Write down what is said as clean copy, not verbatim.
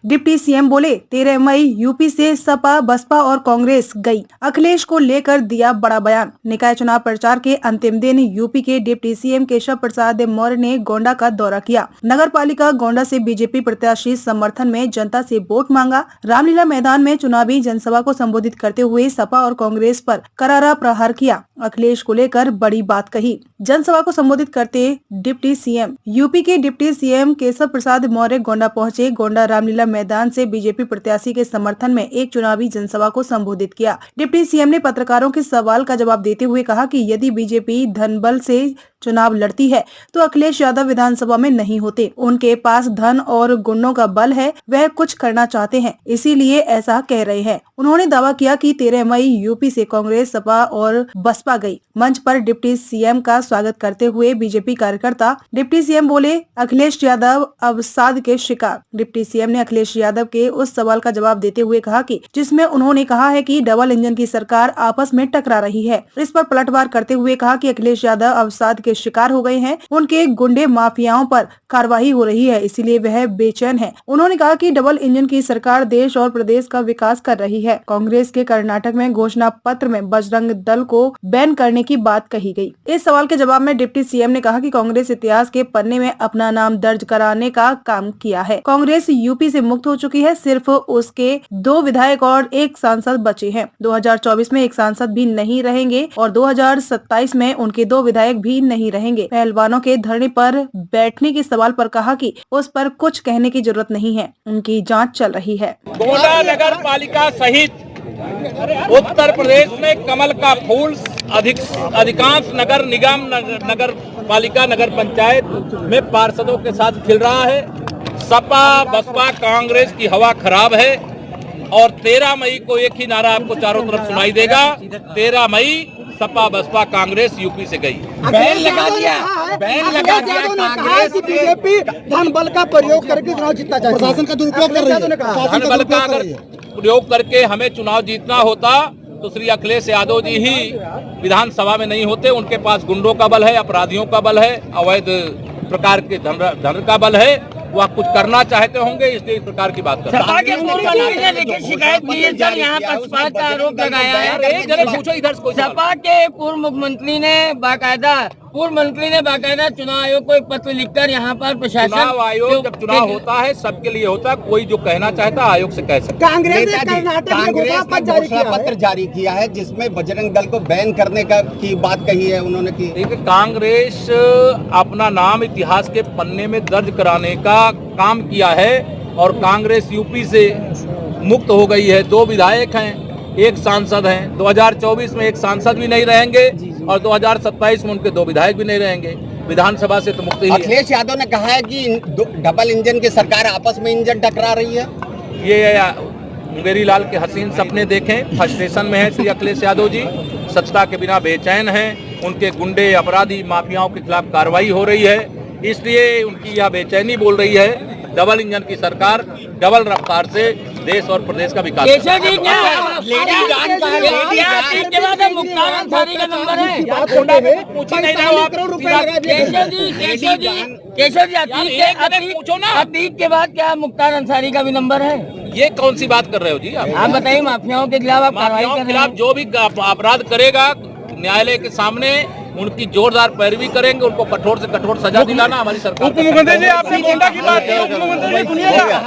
Deputy CM बोले 13 मई UP से सपा, बसपा और कांग्रेस गई। अखिलेश को लेकर दिया बड़ा बयान। निकाय चुनाव प्रचार के अंतिम दिन यूपी के डिप्टी सीएम केशव प्रसाद मौर्य ने गोंडा का दौरा किया। नगर पालिका गोंडा से बीजेपी प्रत्याशी समर्थन में जनता से वोट मांगा। रामलीला मैदान में चुनावी जनसभा को संबोधित करते हुए सपा और कांग्रेस पर करारा प्रहार किया। अखिलेश को लेकर बड़ी बात कही। जनसभा को संबोधित करते डिप्टी सीएम यूपी के डिप्टी सीएम केशव प्रसाद मौर्य गोंडा पहुंचे। गोंडा रामलीला मैदान से बीजेपी प्रत्याशी के समर्थन में एक चुनावी जनसभा को संबोधित किया। डिप्टी सीएम ने पत्रकारों के सवाल का जवाब देते हुए कहा कि यदि बीजेपी धन बल से चुनाव लड़ती है तो अखिलेश यादव विधानसभा में नहीं होते। उनके पास धन और गुंडों का बल है, वह कुछ करना चाहते हैं, इसीलिए ऐसा कह रहे हैं। उन्होंने दावा किया कि 13 मई यूपी से कांग्रेस, सपा और बसपा गई। मंच पर डिप्टी सीएम का स्वागत करते हुए बीजेपी कार्यकर्ता डिप्टी सीएम बोले अखिलेश यादव अवसाद के शिकार। डिप्टी सीएम ने अखिलेश यादव के उस सवाल का जवाब देते हुए कहा कि जिसमें उन्होंने कहा है कि डबल इंजन की सरकार आपस में टकरा रही है, इस पर पलटवार करते हुए कहा कि अखिलेश यादव अवसाद के शिकार हो गए हैं। उनके गुंडे माफियाओं पर कार्रवाई हो रही है, इसीलिए वह बेचैन है। उन्होंने कहा कि डबल इंजन की सरकार देश और प्रदेश का विकास कर रही है। कांग्रेस के कर्नाटक में घोषणा पत्र में बजरंग दल को बैन करने की बात कही गई। इस सवाल के जवाब में डिप्टी सीएम ने कहा कि कांग्रेस इतिहास के पन्ने में अपना नाम दर्ज कराने का काम किया है। कांग्रेस यूपी से मुक्त हो चुकी है, सिर्फ उसके 2 विधायक और 1 सांसद बचे हैं। 2024 में 1 सांसद भी नहीं रहेंगे और 2027 में उनके 2 विधायक भी नहीं रहेंगे। पहलवानों के धरने पर बैठने के सवाल पर कहा कि उस पर कुछ कहने की जरूरत नहीं है, उनकी जांच चल रही है। गोंडा नगर पालिका सहित उत्तर प्रदेश में कमल का फूल अधिकांश नगर निगम, नगर पालिका, नगर पंचायत में पार्षदों के साथ खिल रहा है। सपा, बसपा, कांग्रेस की हवा खराब है और 13 मई को एक ही नारा आपको चारों तरफ सुनाई देगा, 13 मई सपा, बसपा, कांग्रेस यूपी से गई। बैन लगा दिया कांग्रेस की बीजेपी धन बल का प्रयोग करके चुनाव जीतना चाहती है। प्रशासन का दुरुपयोग कर रही है। धन बल का अगर प्रयोग करके हमें चुनाव जीतना होता तो श्री अखिलेश यादव जी ही विधानसभा में नहीं होते। उनके पास गुंडों का बल है, अपराधियों का बल है, अवैध प्रकार के धन का बल है। वह कुछ करना चाहते होंगे, इसलिए इस प्रकार की बात करते हैं। शिकायत की है सर, यहाँ पक्षपात का आरोप लगाया है। पूछो इधर कोई सपा के पूर्व मुख्यमंत्री ने बाकायदा चुनाव आयोग को एक पत्र लिखकर यहाँ पर प्रशासन, चुनाव आयोग जब चुनाव होता है सबके लिए होता है, कोई जो कहना चाहता है आयोग से कह सकता है। कांग्रेस ने घोषणा पत्र जारी किया है जिसमें बजरंग दल को बैन करने की बात कही है उन्होंने की। देखिए, कांग्रेस अपना नाम इतिहास के पन्ने में दर्ज कराने का काम किया है और कांग्रेस यूपी से मुक्त हो गई है। 2 विधायक हैं, 1 सांसद हैं। 2024 में 1 सांसद भी नहीं रहेंगे और 2027 में उनके 2 विधायक भी नहीं रहेंगे। विधानसभा से तो मुक्त ही है। अखिलेश यादव ने कहा है कि डबल इंजन की सरकार आपस में इंजन टकरा रही है। ये मुंगेरी लाल के हसीन सपने देखें। फ्रस्ट्रेशन में है श्री अखिलेश यादव जी, सत्ता के बिना बेचैन हैं। उनके गुंडे, अपराधी, माफियाओं के खिलाफ कार्रवाई हो रही है, इसलिए उनकी यह बेचैनी बोल रही है। डबल इंजन की सरकार डबल रफ्तार से देश और प्रदेश का विकास। केशव जी अतीक के बाद क्या मुख्तार अंसारी का भी नंबर है? ये कौन सी बात कर रहे हो जी आप बताइए। माफियाओं के खिलाफ कार्रवाई कर रहे हैं। जो भी अपराध करेगा न्यायालय के सामने उनकी जोरदार पैरवी करेंगे, उनको कठोर से कठोर सजा दिलाना हमारी सरकार। उपमुख्यमंत्री जी, आपने गोंडा की बात की, उपमुख्यमंत्री जी सुनिएगा।